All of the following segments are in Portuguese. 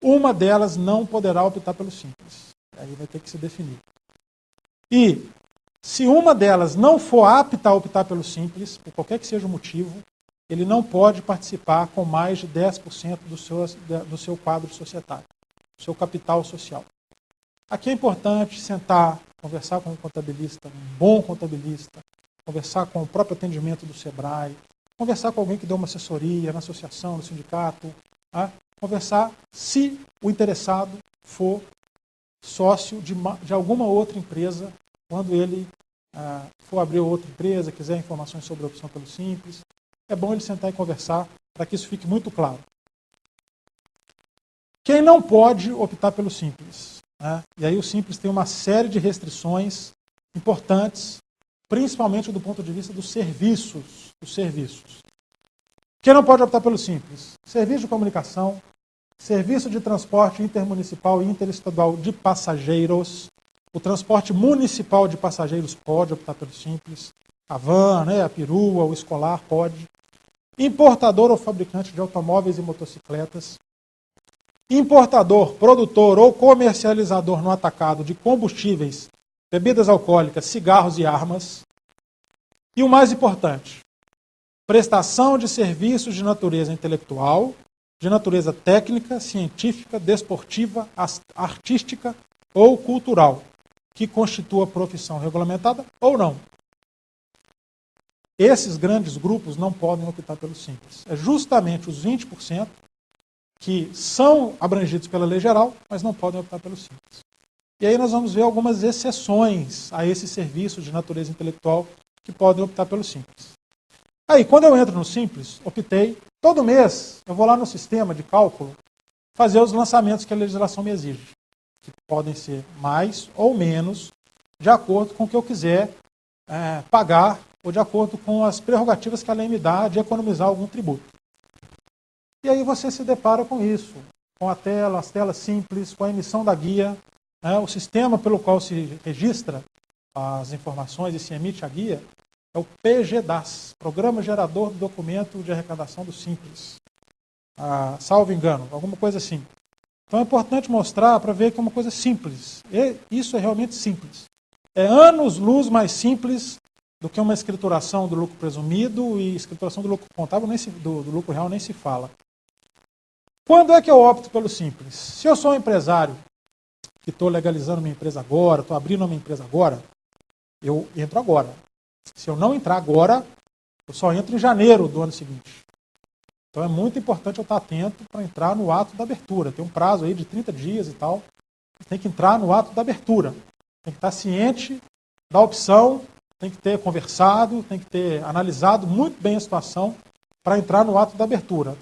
uma delas não poderá optar pelo simples. Aí vai ter que se definir. E, se uma delas não for apta a optar pelo simples, por qualquer que seja o motivo, ele não pode participar com mais de 10% do seu quadro societário, do seu capital social. Aqui é importante sentar, conversar com um contabilista, um bom contabilista, conversar com o próprio atendimento do SEBRAE, conversar com alguém que dê uma assessoria na associação, no sindicato, tá? Conversar se o interessado for sócio de alguma outra empresa, quando ele for abrir outra empresa, quiser informações sobre a opção pelo simples. É bom ele sentar e conversar para que isso fique muito claro. Quem não pode optar pelo simples? Né? E aí o simples tem uma série de restrições importantes, principalmente do ponto de vista dos serviços. Quem não pode optar pelo simples? Serviço de comunicação, serviço de transporte intermunicipal e interestadual de passageiros. O transporte municipal de passageiros pode optar pelo simples. A van, né, a perua, o escolar pode. Importador ou fabricante de automóveis e motocicletas. Importador, produtor ou comercializador no atacado de combustíveis, bebidas alcoólicas, cigarros e armas. E o mais importante, prestação de serviços de natureza intelectual, de natureza técnica, científica, desportiva, artística ou cultural, que constitua profissão regulamentada ou não. Esses grandes grupos não podem optar pelo simples. É justamente os 20% que são abrangidos pela lei geral, mas não podem optar pelo simples. E aí nós vamos ver algumas exceções a esses serviços de natureza intelectual que podem optar pelo simples. Aí, quando eu entro no simples, optei, todo mês eu vou lá no sistema de cálculo fazer os lançamentos que a legislação me exige, que podem ser mais ou menos, de acordo com o que eu quiser pagar, ou de acordo com as prerrogativas que a lei me dá de economizar algum tributo. E aí você se depara com isso, com as telas simples, com a emissão da guia, o sistema pelo qual se registra as informações e se emite a guia é o PGDAS, Programa Gerador do Documento de Arrecadação do Simples. Salvo engano, alguma coisa assim. Então é importante mostrar para ver que é uma coisa simples. E isso é realmente simples. É anos-luz mais simples do que uma escrituração do lucro presumido, e escrituração do lucro contábil, do lucro real nem se fala. Quando é que eu opto pelo simples? Se eu sou um empresário que estou legalizando minha empresa agora, estou abrindo uma empresa agora, eu entro agora. Se eu não entrar agora, eu só entro em janeiro do ano seguinte. Então é muito importante eu estar atento para entrar no ato da abertura. Tem um prazo aí de 30 dias e tal. Tem que entrar no ato da abertura. Tem que estar ciente da opção, tem que ter conversado, tem que ter analisado muito bem a situação para entrar no ato da abertura.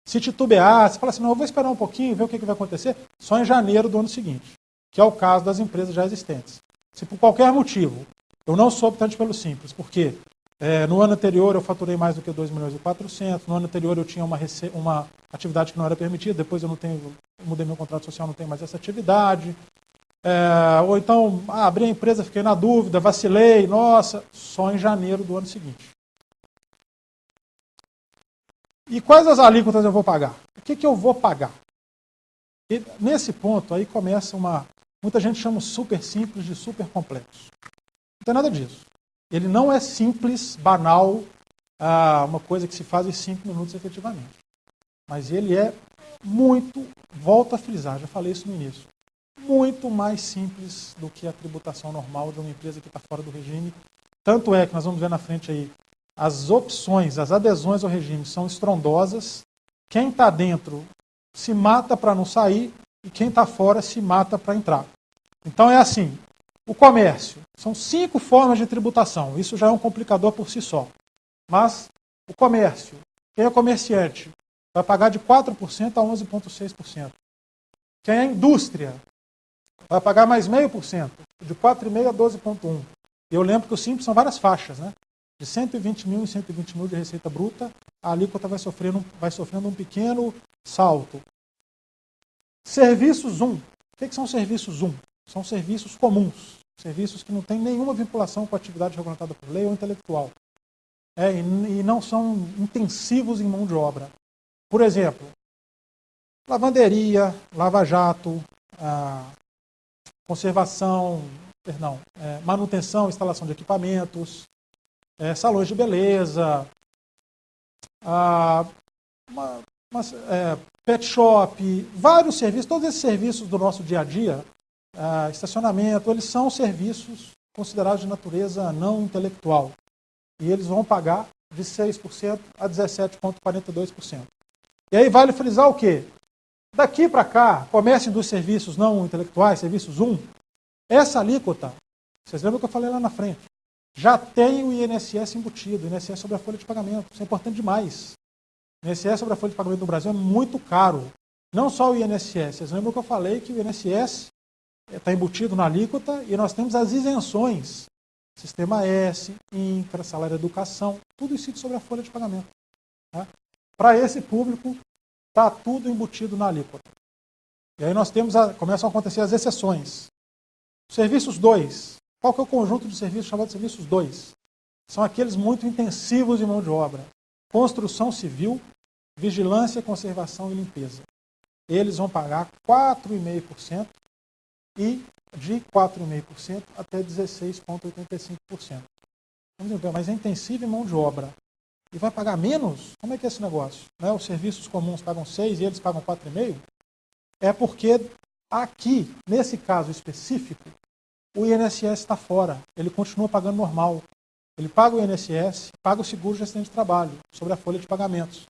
Se titubear, se falar assim, não, eu vou esperar um pouquinho, ver o que vai acontecer, só em janeiro do ano seguinte, que é o caso das empresas já existentes. Se por qualquer motivo eu não sou optante pelo simples, porque no ano anterior eu faturei mais do que 2.400.000, no ano anterior eu tinha uma atividade que não era permitida, depois eu mudei meu contrato social, não tenho mais essa atividade, ou então abri a empresa, fiquei na dúvida, vacilei, nossa, só em janeiro do ano seguinte. E quais as alíquotas eu vou pagar? O que eu vou pagar? E nesse ponto aí começa muita gente chama o super simples de super complexo. Não tem nada disso. Ele não é simples, banal, uma coisa que se faz em 5 minutos efetivamente. Mas ele é muito, volto a frisar, já falei isso no início, muito mais simples do que a tributação normal de uma empresa que está fora do regime. Tanto é que nós vamos ver na frente aí, as opções, as adesões ao regime são estrondosas. Quem está dentro se mata para não sair e quem está fora se mata para entrar. Então é assim, o comércio, são 5 formas de tributação, isso já é um complicador por si só. Mas o comércio, quem é comerciante, vai pagar de 4% a 11,6%. Quem é indústria, vai pagar mais 0,5%, de 4,5% a 12,1%. E eu lembro que o simples são várias faixas, né? De 120 mil em 120 mil de receita bruta, a alíquota vai sofrendo um pequeno salto. Serviços 1. O que são serviços 1? São serviços comuns, serviços que não têm nenhuma vinculação com a atividade regulamentada por lei ou intelectual. E não são intensivos em mão de obra. Por exemplo, lavanderia, lava-jato, conservação, manutenção, instalação de equipamentos, salões de beleza, pet shop, vários serviços, todos esses serviços do nosso dia a dia, estacionamento, eles são serviços considerados de natureza não intelectual. E eles vão pagar de 6% a 17,42%. E aí vale frisar o quê? Daqui para cá, comércio dos serviços não intelectuais, serviços 1, essa alíquota, vocês lembram que eu falei lá na frente, já tem o INSS embutido, o INSS sobre a folha de pagamento. Isso é importante demais. O INSS sobre a folha de pagamento no Brasil é muito caro. Não só o INSS, vocês lembram que eu falei que o INSS está embutido na alíquota e nós temos as isenções. Sistema S, INCRA, salário de educação, tudo isso sobre a folha de pagamento. Tá? Para esse público, está tudo embutido na alíquota. E aí nós temos começam a acontecer as exceções. Serviços 2. Qual que é o conjunto de serviços chamado de serviços 2? São aqueles muito intensivos em mão de obra. Construção civil, vigilância, conservação e limpeza. Eles vão pagar 4,5% e de 4,5% até 16,85%. Mas é intensivo em mão de obra. E vai pagar menos? Como é que é esse negócio? Os serviços comuns pagam 6% e eles pagam 4,5%? É porque aqui, nesse caso específico, o INSS está fora. Ele continua pagando normal. Ele paga o INSS, paga o seguro de acidente de trabalho sobre a folha de pagamentos.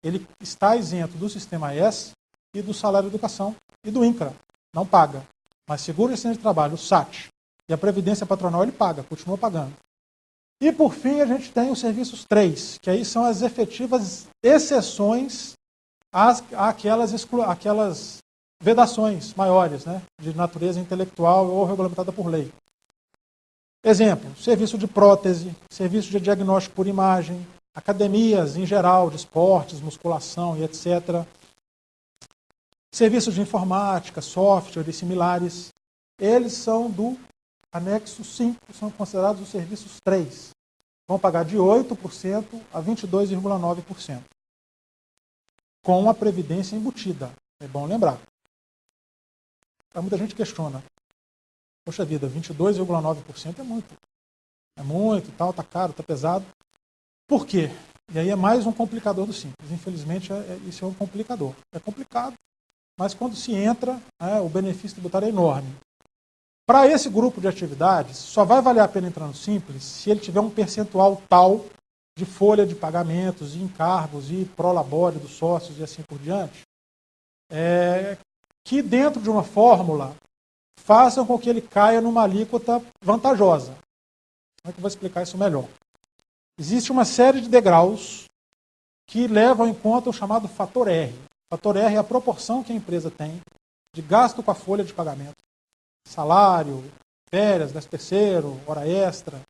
Ele está isento do Sistema S e do salário de educação e do INCRA. Não paga. Mas seguro de acidente de trabalho, o SAT, e a Previdência Patronal ele paga, continua pagando. E por fim a gente tem os serviços 3, que aí são as efetivas exceções àquelas vedações maiores, de natureza intelectual ou regulamentada por lei. Exemplo, serviço de prótese, serviço de diagnóstico por imagem, academias em geral de esportes, musculação e etc. Serviços de informática, software e similares, eles são do anexo 5, são considerados os serviços 3. Vão pagar de 8% a 22,9%. Com a previdência embutida. É bom lembrar. Muita gente questiona. Poxa vida, 22,9% é muito. É muito, tal, tá caro, tá pesado. Por quê? E aí é mais um complicador do simples. Infelizmente, isso é um complicador. É complicado, mas quando se entra, o benefício tributário é enorme. Para esse grupo de atividades, só vai valer a pena entrar no simples se ele tiver um percentual tal de folha de pagamentos, de encargos e prolabore dos sócios e assim por diante, que dentro de uma fórmula façam com que ele caia numa alíquota vantajosa. Como é que eu vou explicar isso melhor? Existe uma série de degraus que levam em conta o chamado fator R. O fator R é a proporção que a empresa tem de gasto com a folha de pagamento. Salário, férias, 13º, hora extra,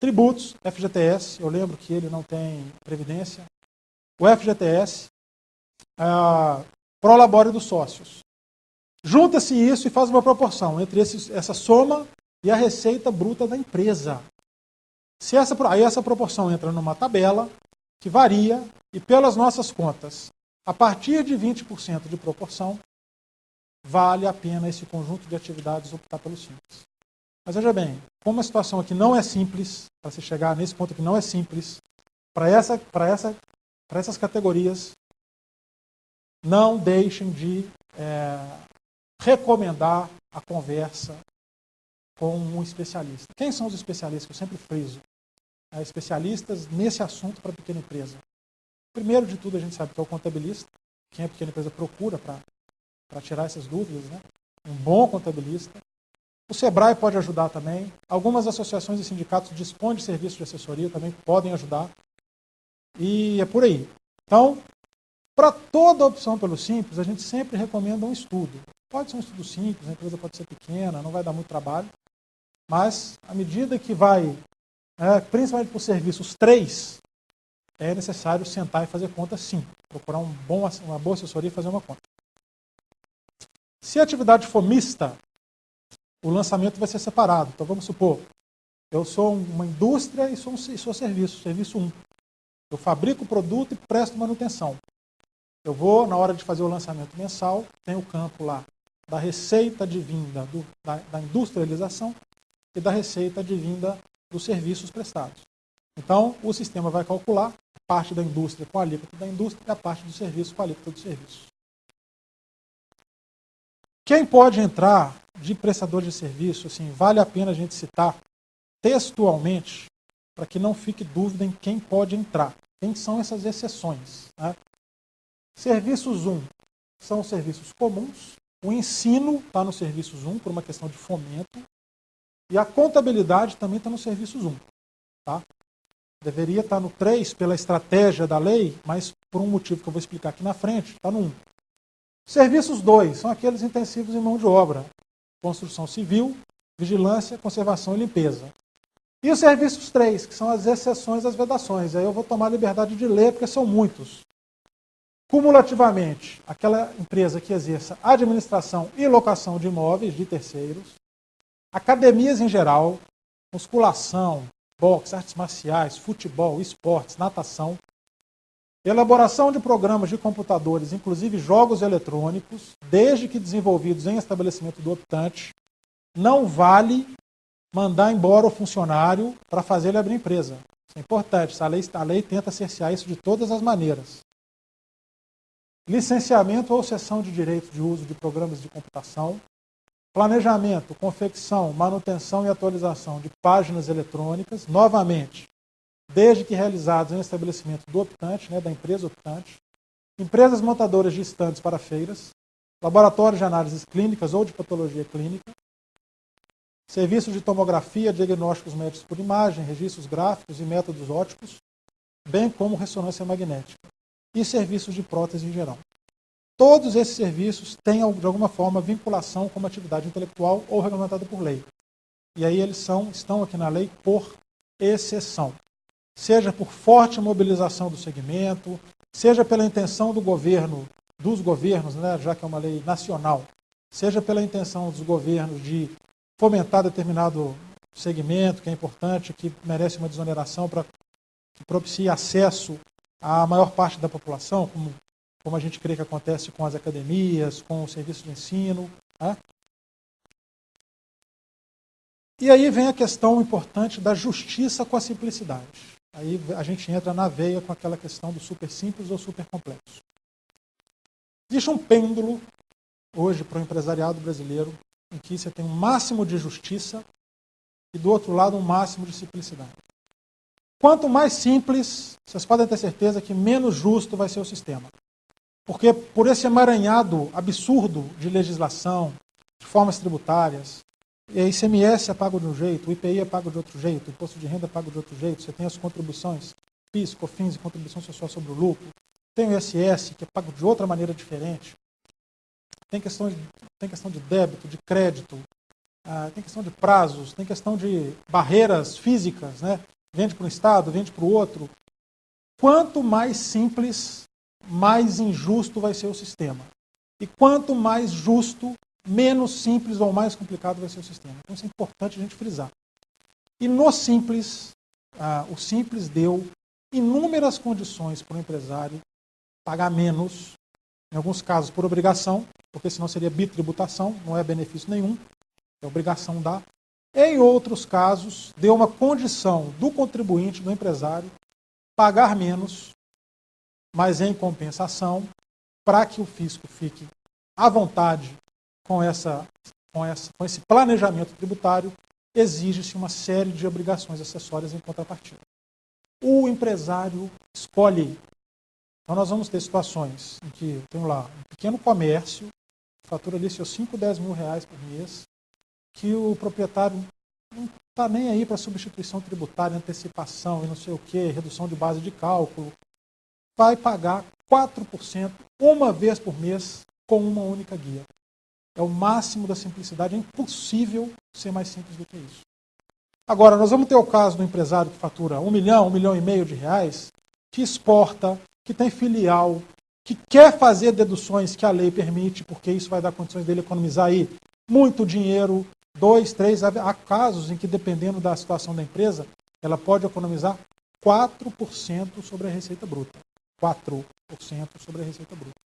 tributos, FGTS, eu lembro que ele não tem previdência, o FGTS, prolabore dos sócios. Junta-se isso e faz uma proporção entre essa soma e a receita bruta da empresa. Aí essa proporção entra numa tabela que varia e pelas nossas contas, a partir de 20% de proporção, vale a pena esse conjunto de atividades optar pelo simples. Mas veja bem, como a situação aqui não é simples, para se chegar nesse ponto que não é simples, para essas categorias, não deixem de recomendar a conversa com um especialista. Quem são os especialistas que eu sempre friso? Especialistas nesse assunto para a pequena empresa. Primeiro de tudo, a gente sabe que é o contabilista, quem a pequena empresa procura para tirar essas dúvidas, um bom contabilista. O SEBRAE pode ajudar também. Algumas associações e sindicatos dispõem de serviços de assessoria, também podem ajudar. E é por aí. Então, para toda opção pelo simples, a gente sempre recomenda um estudo. Pode ser um estudo simples, a empresa pode ser pequena, não vai dar muito trabalho, mas à medida que vai, principalmente por serviços 3, é necessário sentar e fazer conta sim. Procurar uma boa assessoria e fazer uma conta. Se a atividade for mista, o lançamento vai ser separado. Então vamos supor, eu sou uma indústria e sou serviço 1. Eu fabrico o produto e presto manutenção. Eu vou, na hora de fazer o lançamento mensal, tem o campo lá da receita advinda da industrialização e da receita advinda dos serviços prestados. Então, o sistema vai calcular a parte da indústria com a alíquota da indústria e a parte do serviço com a alíquota do serviço. Quem pode entrar de prestador de serviço, assim, vale a pena a gente citar textualmente, para que não fique dúvida em quem pode entrar. Quem são essas exceções? Né? Serviços 1 são os serviços comuns, o ensino está no serviços 1 por uma questão de fomento, e a contabilidade também está no serviços 1. Tá? Deveria estar no 3 pela estratégia da lei, mas por um motivo que eu vou explicar aqui na frente, está no 1. Serviços 2 são aqueles intensivos em mão de obra, construção civil, vigilância, conservação e limpeza. E os serviços 3, que são as exceções às vedações. Aí eu vou tomar a liberdade de ler, porque são muitos. Cumulativamente, aquela empresa que exerça administração e locação de imóveis de terceiros, academias em geral, musculação, boxe, artes marciais, futebol, esportes, natação, elaboração de programas de computadores, inclusive jogos eletrônicos, desde que desenvolvidos em estabelecimento do optante, não vale mandar embora o funcionário para fazer ele abrir empresa. Isso é importante, a lei tenta cercear isso de todas as maneiras. Licenciamento ou cessão de direito de uso de programas de computação, planejamento, confecção, manutenção e atualização de páginas eletrônicas, novamente, desde que realizados em estabelecimento do optante, da empresa optante, empresas montadoras de estandes para feiras, laboratórios de análises clínicas ou de patologia clínica, serviços de tomografia, diagnósticos médicos por imagem, registros gráficos e métodos ópticos, bem como ressonância magnética, e serviços de prótese em geral. Todos esses serviços têm, de alguma forma, vinculação com uma atividade intelectual ou regulamentada por lei. E aí eles estão aqui na lei por exceção. Seja por forte mobilização do segmento, seja pela intenção dos governos, já que é uma lei nacional, seja pela intenção dos governos de fomentar determinado segmento, que é importante, que merece uma desoneração para que propicie acesso à maior parte da população, como a gente crê que acontece com as academias, com o serviço de ensino. Né? E aí vem a questão importante da justiça com a simplicidade. Aí a gente entra na veia com aquela questão do super simples ou super complexo. Existe um pêndulo, hoje, para o empresariado brasileiro, em que você tem um máximo de justiça e, do outro lado, um máximo de simplicidade. Quanto mais simples, vocês podem ter certeza que menos justo vai ser o sistema. Porque por esse emaranhado absurdo de legislação, de formas tributárias, e a ICMS é pago de um jeito, o IPI é pago de outro jeito, o imposto de renda é pago de outro jeito, você tem as contribuições, PIS, COFINS e contribuição social sobre o lucro, tem o ISS, que é pago de outra maneira diferente, tem questão de débito, de crédito, tem questão de prazos, tem questão de barreiras físicas, né? Vende para um estado, vende para o outro. Quanto mais simples, mais injusto vai ser o sistema. E quanto mais justo, menos simples ou mais complicado vai ser o sistema. Então isso é importante a gente frisar. E no simples, o simples deu inúmeras condições para o empresário pagar menos, em alguns casos por obrigação, porque senão seria bitributação, não é benefício nenhum, é obrigação dar. Em outros casos, deu uma condição do contribuinte, do empresário, pagar menos, mas em compensação, para que o fisco fique à vontade com esse planejamento tributário, exige-se uma série de obrigações acessórias em contrapartida. O empresário escolhe. Então nós vamos ter situações em que tem lá um pequeno comércio, fatura ali seus 5, 10 mil reais por mês, que o proprietário não está nem aí para substituição tributária, antecipação e não sei o que, redução de base de cálculo, vai pagar 4% uma vez por mês com uma única guia. É o máximo da simplicidade, é impossível ser mais simples do que isso. Agora, nós vamos ter o caso do empresário que fatura 1 milhão, 1,5 milhão de reais, que exporta, que tem filial, que quer fazer deduções que a lei permite, porque isso vai dar condições dele economizar aí muito dinheiro, 2, 3, há casos em que, dependendo da situação da empresa, ela pode economizar 4% sobre a receita bruta. 4% sobre a receita bruta.